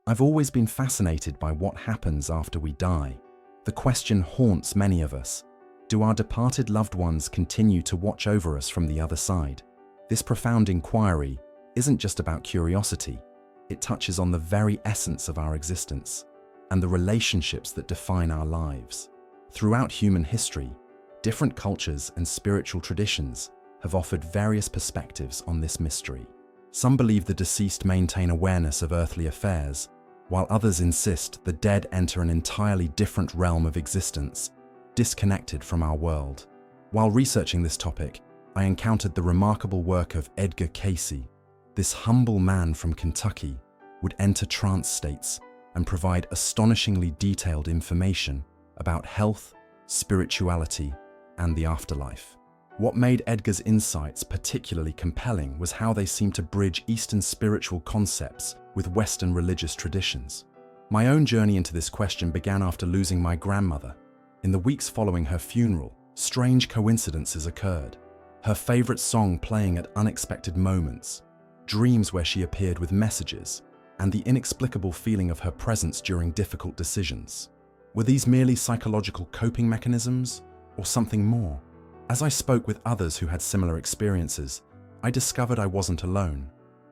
I've always been fascinated by what happens after we die. The question haunts many of us. Do our departed loved ones continue to watch over us from the other side? This profound inquiry isn't just about curiosity. It touches on the very essence of our existence and the relationships that define our lives. Throughout human history, different cultures and spiritual traditions have offered various perspectives on this mystery. Some believe the deceased maintain awareness of earthly affairs, while others insist the dead enter an entirely different realm of existence, disconnected from our world. While researching this topic, I encountered the remarkable work of Edgar Cayce. This humble man from Kentucky would enter trance states and provide astonishingly detailed information about health, spirituality, and the afterlife. What made Edgar's insights particularly compelling was how they seemed to bridge Eastern spiritual concepts with Western religious traditions. My own journey into this question began after losing my grandmother. In the weeks following her funeral, strange coincidences occurred. Her favorite song playing at unexpected moments, dreams where she appeared with messages, and the inexplicable feeling of her presence during difficult decisions. Were these merely psychological coping mechanisms, or something more? As I spoke with others who had similar experiences, I discovered I wasn't alone.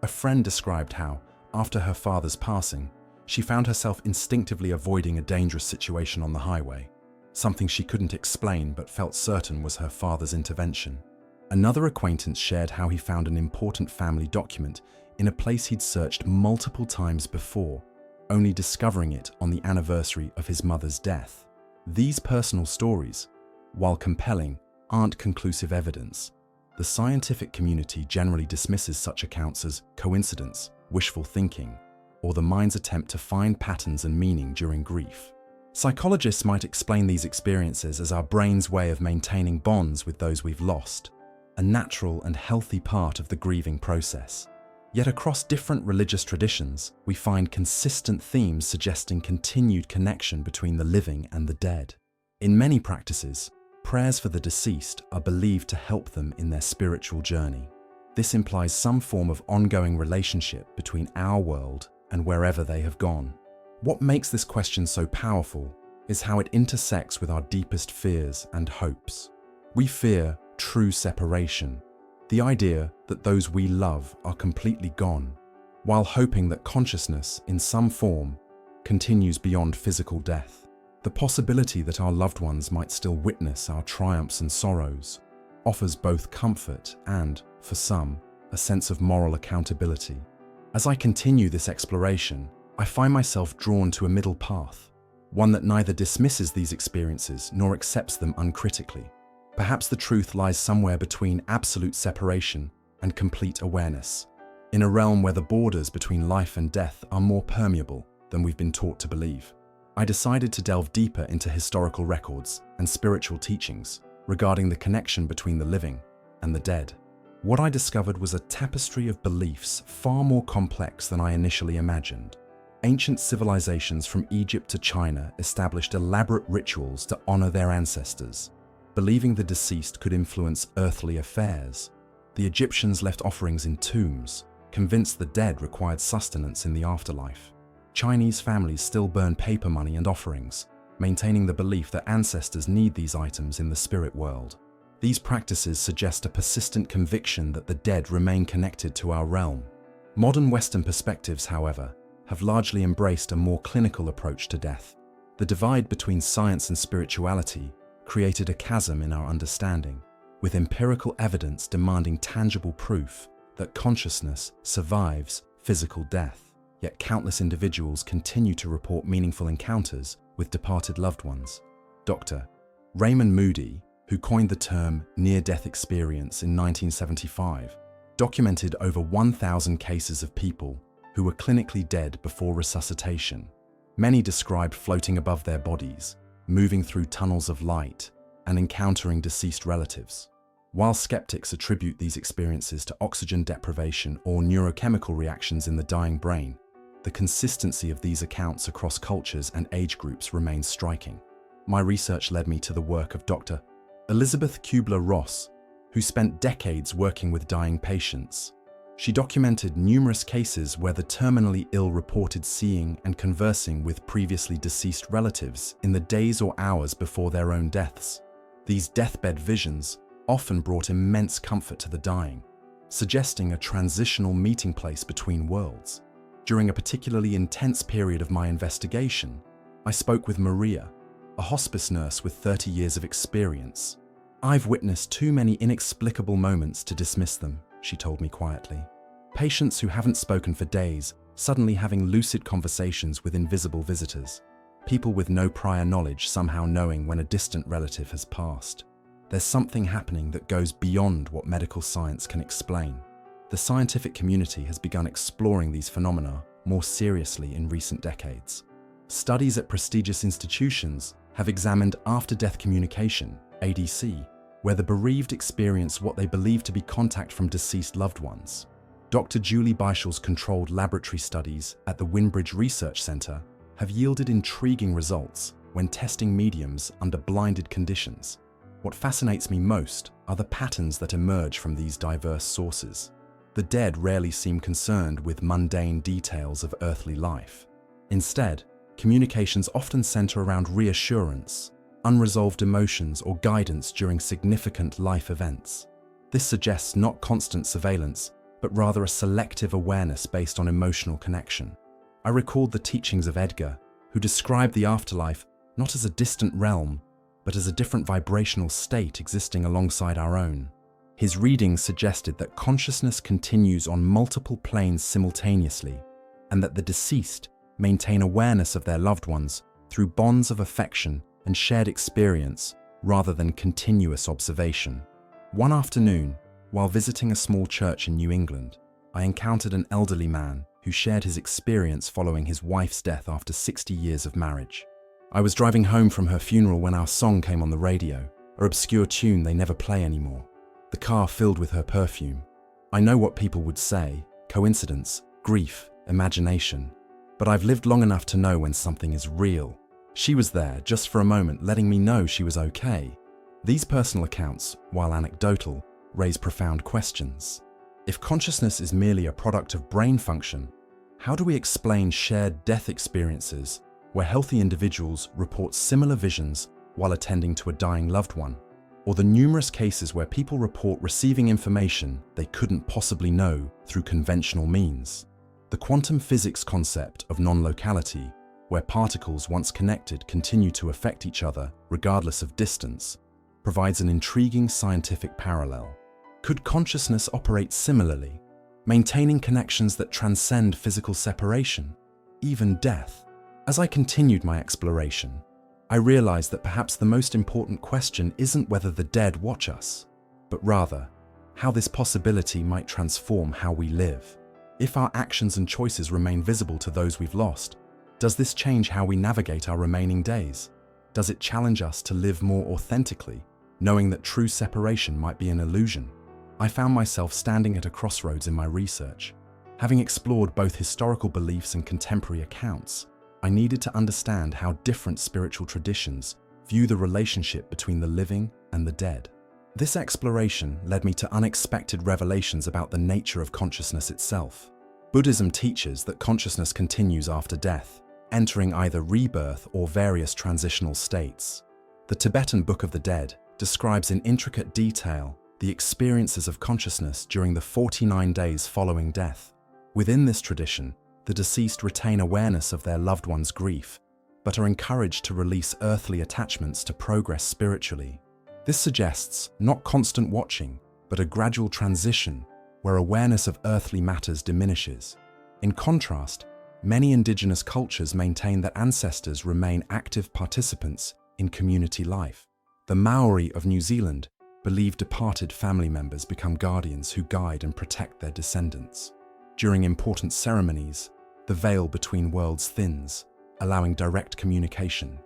A friend described how, after her father's passing, she found herself instinctively avoiding a dangerous situation on the highway, something she couldn't explain but felt certain was her father's intervention. Another acquaintance shared how he found an important family document in a place he'd searched multiple times before, only discovering it on the anniversary of his mother's death. These personal stories, while compelling, aren't conclusive evidence. The scientific community generally dismisses such accounts as coincidence, wishful thinking, or the mind's attempt to find patterns and meaning during grief. Psychologists might explain these experiences as our brain's way of maintaining bonds with those we've lost, a natural and healthy part of the grieving process. Yet across different religious traditions, we find consistent themes suggesting continued connection between the living and the dead. In many practices, prayers for the deceased are believed to help them in their spiritual journey. This implies some form of ongoing relationship between our world and wherever they have gone. What makes this question so powerful is how it intersects with our deepest fears and hopes. We fear true separation, the idea that those we love are completely gone, while hoping that consciousness, in some form, continues beyond physical death. The possibility that our loved ones might still witness our triumphs and sorrows offers both comfort and, for some, a sense of moral accountability. As I continue this exploration, I find myself drawn to a middle path, one that neither dismisses these experiences nor accepts them uncritically. Perhaps the truth lies somewhere between absolute separation and complete awareness, in a realm where the borders between life and death are more permeable than we've been taught to believe. I decided to delve deeper into historical records and spiritual teachings regarding the connection between the living and the dead. What I discovered was a tapestry of beliefs far more complex than I initially imagined. Ancient civilizations from Egypt to China established elaborate rituals to honor their ancestors, believing the deceased could influence earthly affairs. The Egyptians left offerings in tombs, convinced the dead required sustenance in the afterlife. Chinese families still burn paper money and offerings, maintaining the belief that ancestors need these items in the spirit world. These practices suggest a persistent conviction that the dead remain connected to our realm. Modern Western perspectives, however, have largely embraced a more clinical approach to death. The divide between science and spirituality created a chasm in our understanding, with empirical evidence demanding tangible proof that consciousness survives physical death. Yet countless individuals continue to report meaningful encounters with departed loved ones. Dr. Raymond Moody, who coined the term near-death experience in 1975, documented over 1,000 cases of people who were clinically dead before resuscitation. Many described floating above their bodies, moving through tunnels of light, and encountering deceased relatives. While skeptics attribute these experiences to oxygen deprivation or neurochemical reactions in the dying brain, the consistency of these accounts across cultures and age groups remains striking. My research led me to the work of Dr. Elizabeth Kubler-Ross, who spent decades working with dying patients. She documented numerous cases where the terminally ill reported seeing and conversing with previously deceased relatives in the days or hours before their own deaths. These deathbed visions often brought immense comfort to the dying, suggesting a transitional meeting place between worlds. During a particularly intense period of my investigation, I spoke with Maria, a hospice nurse with 30 years of experience. "I've witnessed too many inexplicable moments to dismiss them," she told me quietly. Patients who haven't spoken for days suddenly having lucid conversations with invisible visitors. People with no prior knowledge somehow knowing when a distant relative has passed. There's something happening that goes beyond what medical science can explain. The scientific community has begun exploring these phenomena more seriously in recent decades. Studies at prestigious institutions have examined after-death communication, ADC, where the bereaved experience what they believe to be contact from deceased loved ones. Dr. Julie Beichel's controlled laboratory studies at the Winbridge Research Center have yielded intriguing results when testing mediums under blinded conditions. What fascinates me most are the patterns that emerge from these diverse sources. The dead rarely seem concerned with mundane details of earthly life. Instead, communications often center around reassurance, unresolved emotions, or guidance during significant life events. This suggests not constant surveillance, but rather a selective awareness based on emotional connection. I recalled the teachings of Edgar, who described the afterlife not as a distant realm, but as a different vibrational state existing alongside our own. His readings suggested that consciousness continues on multiple planes simultaneously, and that the deceased maintain awareness of their loved ones through bonds of affection and shared experience rather than continuous observation. One afternoon, while visiting a small church in New England, I encountered an elderly man who shared his experience following his wife's death after 60 years of marriage. I was driving home from her funeral when our song came on the radio, an obscure tune they never play anymore. The car filled with her perfume. I know what people would say, coincidence, grief, imagination, but I've lived long enough to know when something is real. She was there just for a moment, letting me know she was okay. These personal accounts, while anecdotal, raise profound questions. If consciousness is merely a product of brain function, how do we explain shared death experiences where healthy individuals report similar visions while attending to a dying loved one? Or the numerous cases where people report receiving information they couldn't possibly know through conventional means? The quantum physics concept of non-locality, where particles once connected continue to affect each other regardless of distance, provides an intriguing scientific parallel. Could consciousness operate similarly, maintaining connections that transcend physical separation, even death? As I continued my exploration, I realized that perhaps the most important question isn't whether the dead watch us, but rather how this possibility might transform how we live. If our actions and choices remain visible to those we've lost, does this change how we navigate our remaining days? Does it challenge us to live more authentically, knowing that true separation might be an illusion? I found myself standing at a crossroads in my research. Having explored both historical beliefs and contemporary accounts, I needed to understand how different spiritual traditions view the relationship between the living and the dead. This exploration led me to unexpected revelations about the nature of consciousness itself. Buddhism teaches that consciousness continues after death, entering either rebirth or various transitional states. The Tibetan Book of the Dead describes in intricate detail the experiences of consciousness during the 49 days following death. Within this tradition, the deceased retain awareness of their loved one's grief, but are encouraged to release earthly attachments to progress spiritually. This suggests not constant watching, but a gradual transition where awareness of earthly matters diminishes. In contrast, many indigenous cultures maintain that ancestors remain active participants in community life. The Maori of New Zealand believe departed family members become guardians who guide and protect their descendants. During important ceremonies, the veil between worlds thins, allowing direct communication.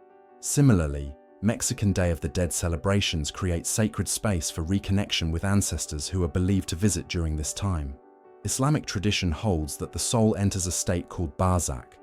Similarly, Mexican Day of the Dead celebrations create sacred space for reconnection with ancestors who are believed to visit during this time. Islamic tradition holds that the soul enters a state called barzakh,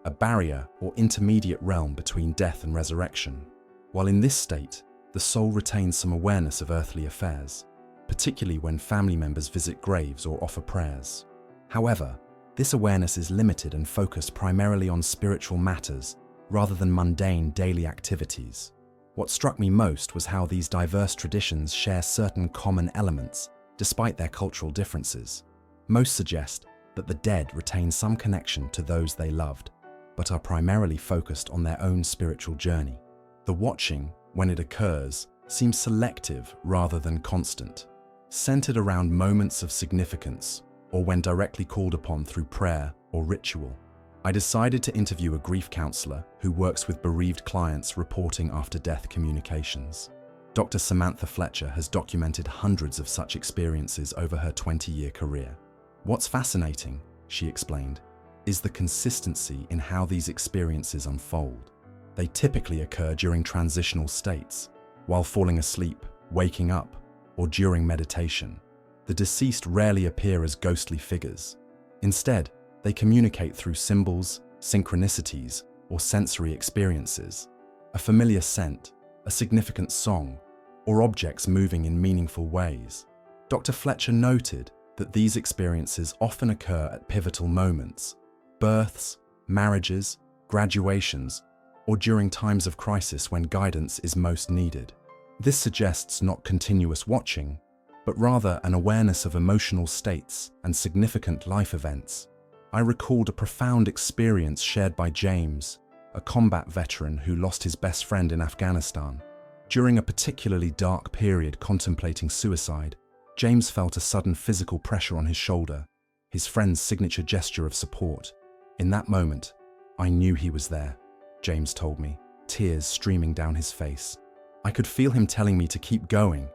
a barrier or intermediate realm between death and resurrection. While in this state, the soul retains some awareness of earthly affairs. particularly when family members visit graves or offer prayers. However, this awareness is limited and focused primarily on spiritual matters rather than mundane daily activities. What struck me most was how these diverse traditions share certain common elements, despite their cultural differences. Most suggest that the dead retain some connection to those they loved, but are primarily focused on their own spiritual journey. The watching, when it occurs, seems selective rather than constant, centered around moments of significance or when directly called upon through prayer or ritual. I decided to interview a grief counselor who works with bereaved clients reporting after-death communications. Dr. Samantha Fletcher has documented hundreds of such experiences over her 20-year career. What's fascinating, she explained, is the consistency in how these experiences unfold. They typically occur during transitional states, while falling asleep, waking up, or during meditation. The deceased rarely appear as ghostly figures. Instead, they communicate through symbols, synchronicities, or sensory experiences. A familiar scent, a significant song, or objects moving in meaningful ways. Dr. Fletcher noted that these experiences often occur at pivotal moments: births, marriages, graduations, or during times of crisis when guidance is most needed. This suggests not continuous watching, but rather an awareness of emotional states and significant life events. I recalled a profound experience shared by James, a combat veteran who lost his best friend in Afghanistan. During a particularly dark period contemplating suicide, James felt a sudden physical pressure on his shoulder, his friend's signature gesture of support. In that moment, I knew he was there, James told me, tears streaming down his face. I could feel him telling me to keep going.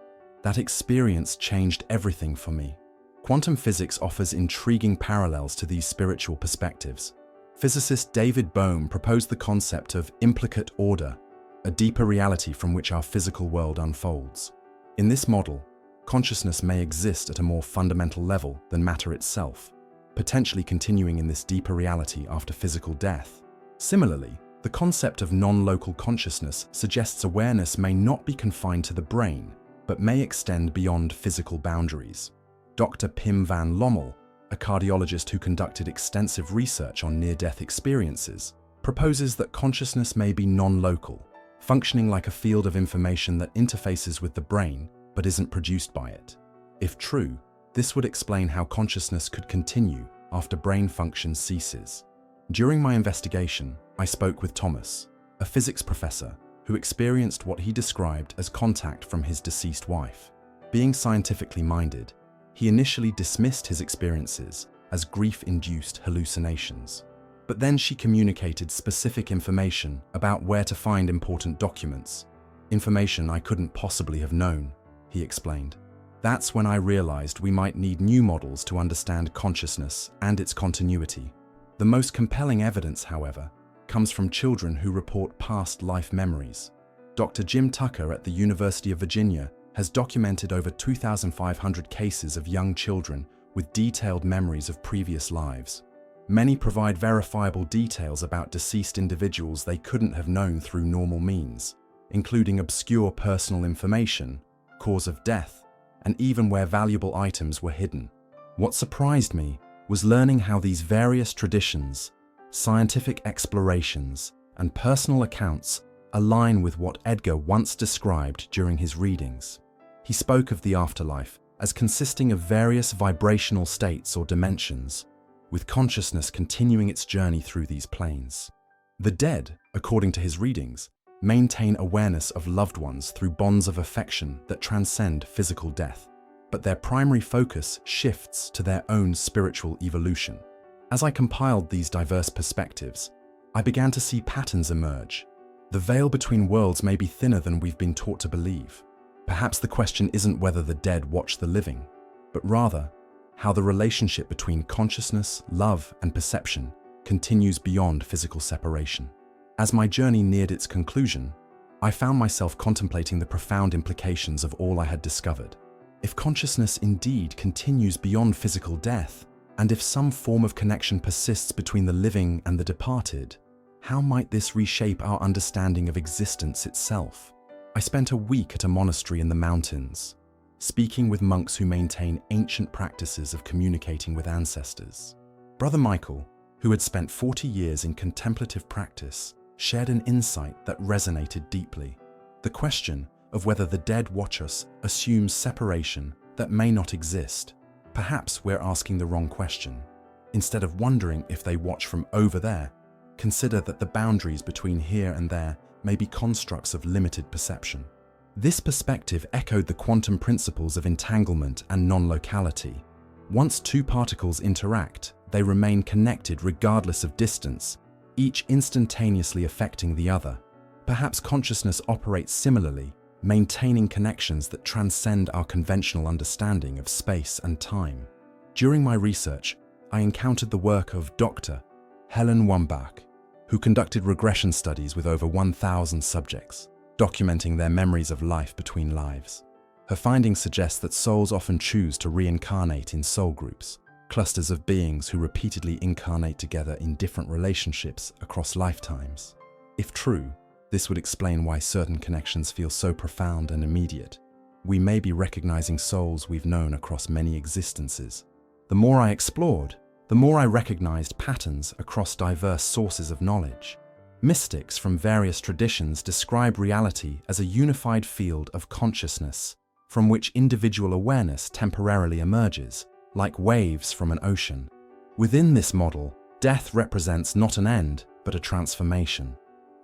That experience changed everything for me. Quantum physics offers intriguing parallels to these spiritual perspectives. Physicist David Bohm proposed the concept of implicate order, a deeper reality from which our physical world unfolds. In this model, consciousness may exist at a more fundamental level than matter itself, potentially continuing in this deeper reality after physical death. Similarly, the concept of non-local consciousness suggests awareness may not be confined to the brain, but may extend beyond physical boundaries. Dr. Pim van Lommel, a cardiologist who conducted extensive research on near-death experiences, proposes that consciousness may be non-local, functioning like a field of information that interfaces with the brain but isn't produced by it. If true, this would explain how consciousness could continue after brain function ceases. During my investigation, I spoke with Thomas, a physics professor who experienced what he described as contact from his deceased wife. Being scientifically minded, he initially dismissed his experiences as grief-induced hallucinations. But then she communicated specific information about where to find important documents, information I couldn't possibly have known, he explained. That's when I realized we might need new models to understand consciousness and its continuity. The most compelling evidence, however, comes from children who report past life memories. Dr. Jim Tucker at the University of Virginia has documented over 2,500 cases of young children with detailed memories of previous lives. Many provide verifiable details about deceased individuals they couldn't have known through normal means, including obscure personal information, cause of death, and even where valuable items were hidden. What surprised me was learning how these various traditions, scientific explorations, and personal accounts align with what Edgar once described during his readings. He spoke of the afterlife as consisting of various vibrational states or dimensions, with consciousness continuing its journey through these planes. The dead, according to his readings, maintain awareness of loved ones through bonds of affection that transcend physical death, but their primary focus shifts to their own spiritual evolution. As I compiled these diverse perspectives, I began to see patterns emerge. The veil between worlds may be thinner than we've been taught to believe. Perhaps the question isn't whether the dead watch the living, but rather how the relationship between consciousness, love, and perception continues beyond physical separation. As my journey neared its conclusion, I found myself contemplating the profound implications of all I had discovered. If consciousness indeed continues beyond physical death, and if some form of connection persists between the living and the departed, how might this reshape our understanding of existence itself? I spent a week at a monastery in the mountains, speaking with monks who maintain ancient practices of communicating with ancestors. Brother Michael, who had spent 40 years in contemplative practice, shared an insight that resonated deeply. The question of whether the dead watch us assumes separation that may not exist. Perhaps we're asking the wrong question. Instead of wondering if they watch from over there, consider that the boundaries between here and there may be constructs of limited perception. This perspective echoed the quantum principles of entanglement and non-locality. Once two particles interact, they remain connected regardless of distance, each instantaneously affecting the other. Perhaps consciousness operates similarly, maintaining connections that transcend our conventional understanding of space and time. During my research, I encountered the work of Dr. Helen Wambach, who conducted regression studies with over 1,000 subjects, documenting their memories of life between lives. Her findings suggest that souls often choose to reincarnate in soul groups, clusters of beings who repeatedly incarnate together in different relationships across lifetimes. If true, this would explain why certain connections feel so profound and immediate. We may be recognizing souls we've known across many existences. The more I explored, the more I recognized patterns across diverse sources of knowledge. Mystics from various traditions describe reality as a unified field of consciousness, from which individual awareness temporarily emerges, like waves from an ocean. Within this model, death represents not an end, but a transformation,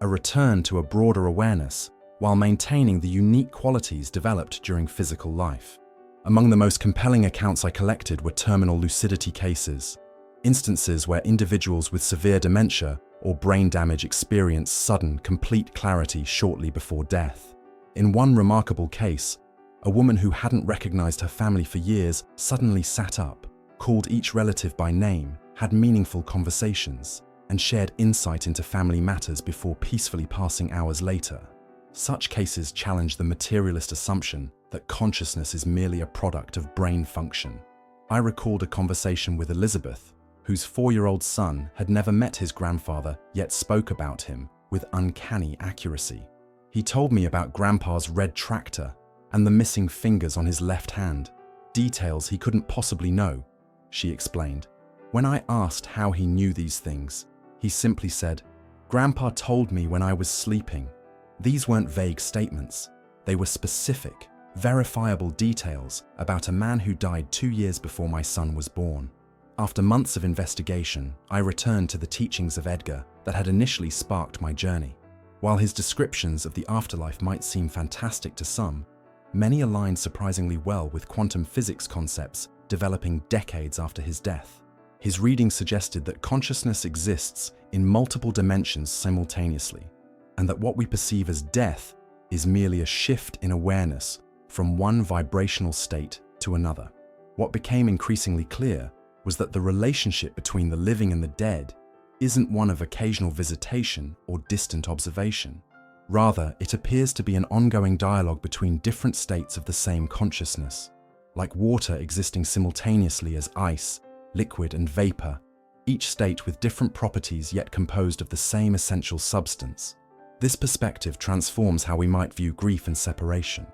a return to a broader awareness, while maintaining the unique qualities developed during physical life. Among the most compelling accounts I collected were terminal lucidity cases, instances where individuals with severe dementia or brain damage experience sudden, complete clarity shortly before death. In one remarkable case, a woman who hadn't recognized her family for years suddenly sat up, called each relative by name, had meaningful conversations, and shared insight into family matters before peacefully passing hours later. Such cases challenge the materialist assumption that consciousness is merely a product of brain function. I recalled a conversation with Elizabeth, whose 4-year-old son had never met his grandfather yet spoke about him with uncanny accuracy. He told me about Grandpa's red tractor and the missing fingers on his left hand, details he couldn't possibly know, she explained. When I asked how he knew these things, he simply said, "Grandpa told me when I was sleeping." These weren't vague statements. They were specific, verifiable details about a man who died 2 years before my son was born. After months of investigation, I returned to the teachings of Edgar that had initially sparked my journey. While his descriptions of the afterlife might seem fantastic to some, many aligned surprisingly well with quantum physics concepts developing decades after his death. His reading suggested that consciousness exists in multiple dimensions simultaneously, and that what we perceive as death is merely a shift in awareness from one vibrational state to another. What became increasingly clear was that the relationship between the living and the dead isn't one of occasional visitation or distant observation. Rather, it appears to be an ongoing dialogue between different states of the same consciousness, like water existing simultaneously as ice, liquid, and vapor, each state with different properties yet composed of the same essential substance. This perspective transforms how we might view grief and separation.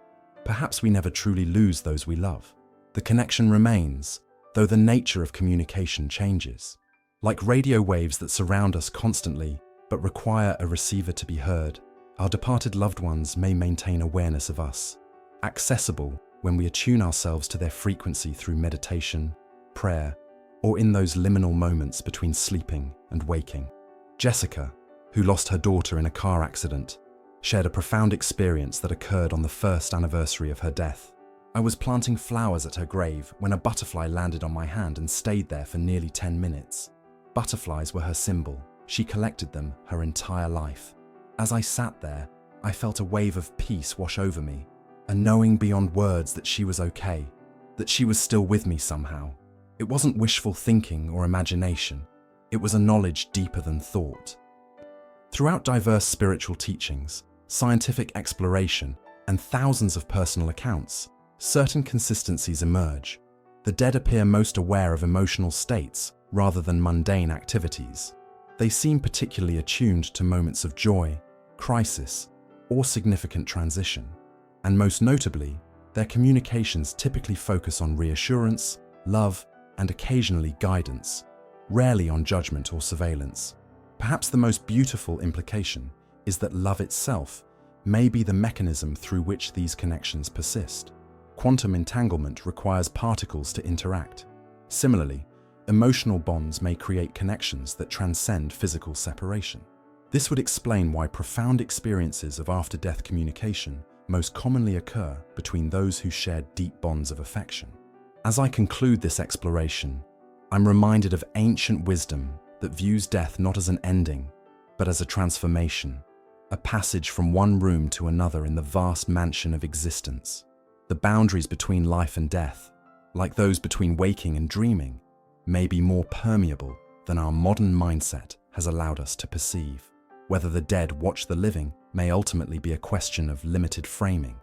Perhaps we never truly lose those we love. The connection remains, though the nature of communication changes. Like radio waves that surround us constantly, but require a receiver to be heard, our departed loved ones may maintain awareness of us, accessible when we attune ourselves to their frequency through meditation, prayer, or in those liminal moments between sleeping and waking. Jessica, who lost her daughter in a car accident, shared a profound experience that occurred on the first anniversary of her death. I was planting flowers at her grave when a butterfly landed on my hand and stayed there for nearly 10 minutes. Butterflies were her symbol. She collected them her entire life. As I sat there, I felt a wave of peace wash over me, a knowing beyond words that she was okay, that she was still with me somehow. It wasn't wishful thinking or imagination. It was a knowledge deeper than thought. Throughout diverse spiritual teachings, scientific exploration, and thousands of personal accounts, certain consistencies emerge. The dead appear most aware of emotional states rather than mundane activities. They seem particularly attuned to moments of joy, crisis, or significant transition. And most notably, Their communications typically focus on reassurance, love, and occasionally guidance, rarely on judgment or surveillance. Perhaps the most beautiful implication is that love itself may be the mechanism through which these connections persist. Quantum entanglement requires particles to interact. Similarly, emotional bonds may create connections that transcend physical separation. This would explain why profound experiences of after-death communication most commonly occur between those who share deep bonds of affection. As I conclude this exploration, I'm reminded of ancient wisdom that views death not as an ending, but as a transformation, a passage from one room to another in the vast mansion of existence. The boundaries between life and death, like those between waking and dreaming, may be more permeable than our modern mindset has allowed us to perceive. Whether the dead watch the living may ultimately be a question of limited framing.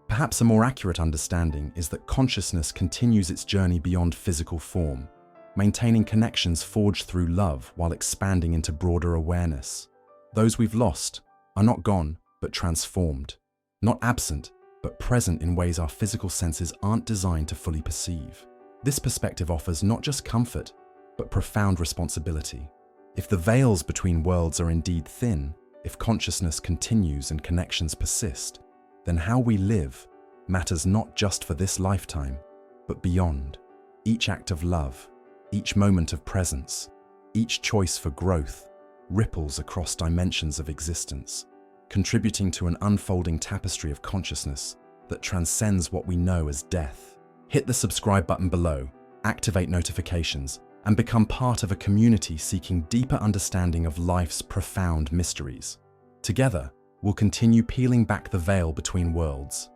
Perhaps a more accurate understanding is that consciousness continues its journey beyond physical form, maintaining connections forged through love while expanding into broader awareness. Those we've lost are not gone, but transformed. Not absent, but present in ways our physical senses aren't designed to fully perceive. This perspective offers not just comfort, but profound responsibility. If the veils between worlds are indeed thin, if consciousness continues and connections persist, then how we live matters not just for this lifetime, but beyond. Each act of love, each moment of presence, each choice for growth ripples across dimensions of existence, contributing to an unfolding tapestry of consciousness that transcends what we know as death. Hit the subscribe button below, activate notifications, and become part of a community seeking deeper understanding of life's profound mysteries. Together, we'll continue peeling back the veil between worlds,